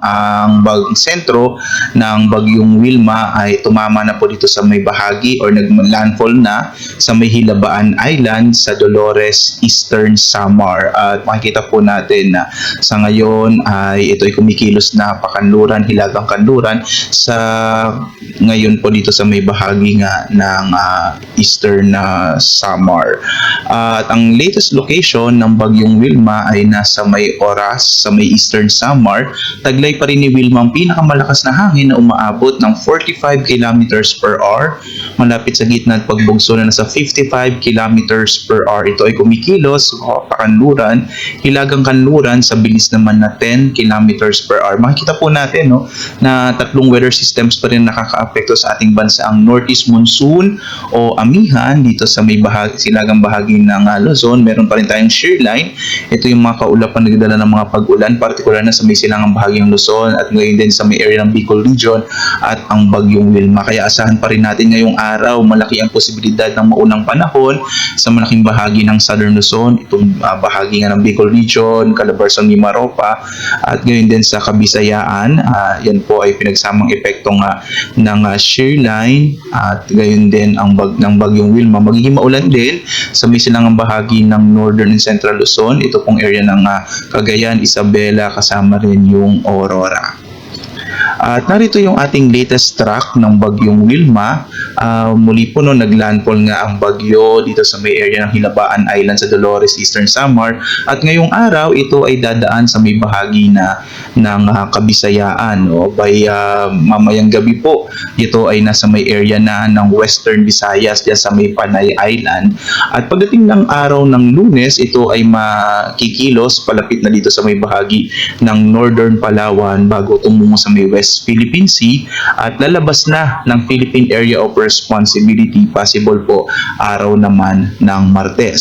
ang sentro ng bagyong Wilma ay tumama na po dito sa may bahagi or nag-landfall na sa may Hilabaan Island sa Dolores, Eastern Samar. At makikita po natin na sa ngayon ay ito ay kumikilos na pakanluran, hilagang kanluran sa ngayon po dito sa may bahagi nga ng Eastern Samar. At ang latest location ng bagyong Wilma ay nasa may Oras sa may Eastern Samar. Taglay pa rin ni Wilma ang pinakamalakas na hangin na umaabot ng 45 kilometers per hour. Malapit sa gitna at pagbugso na nasa 55 kilometers per hour. Ito ay kumikilos, pakanluran, hilagang kanluran sa bilis naman na 10 kilometers per hour. Makikita po natin na tatlong weather systems pa rin nakakaapekto sa ating bansa. Ang northeast monsoon o amihan dito sa may silagang bahagi ng Luzon. Meron pa rin tayong shear line. Ito yung mga kaulapan na nagdala ng mga pag-ulan, partikular na sa may silangang bahagi ng Luzon at ngayon din sa may area ng Bicol Region at ang bagyong Wilma. Kaya asahan pa rin natin ngayong araw, malaki ang posibilidad ng maunang panahon sa malaking bahagi ng Southern Luzon, itong bahagi nga ng Bicol Region, Calabarzon, Mimaropa at ngayon din sa Kabisayaan. Yan po ay pinagsamang epekto ng shear line at ngayon din ang bagyong Wilma. Magiging maulan din sa may silangang bahagi ng Northern and Central Luzon. Ito pong area ng Cagayan, Isabela, kasama rin yung Aurora. At narito yung ating latest track ng bagyong Wilma. Muli po naglandfall nga ang bagyo dito sa may area ng Hilabaan Island sa Dolores, Eastern Samar. At ngayong araw, ito ay dadaan sa may bahagi ng Kabisayaan. By mamayang gabi po, ito ay nasa may area na ng Western Visayas diyan sa may Panay Island. At pagdating ng araw ng Lunes, ito ay makikilos palapit na dito sa may bahagi ng Northern Palawan bago tumungo sa may West Philippine Sea at lalabas na ng Philippine Area of Responsibility, possible po araw naman ng Martes.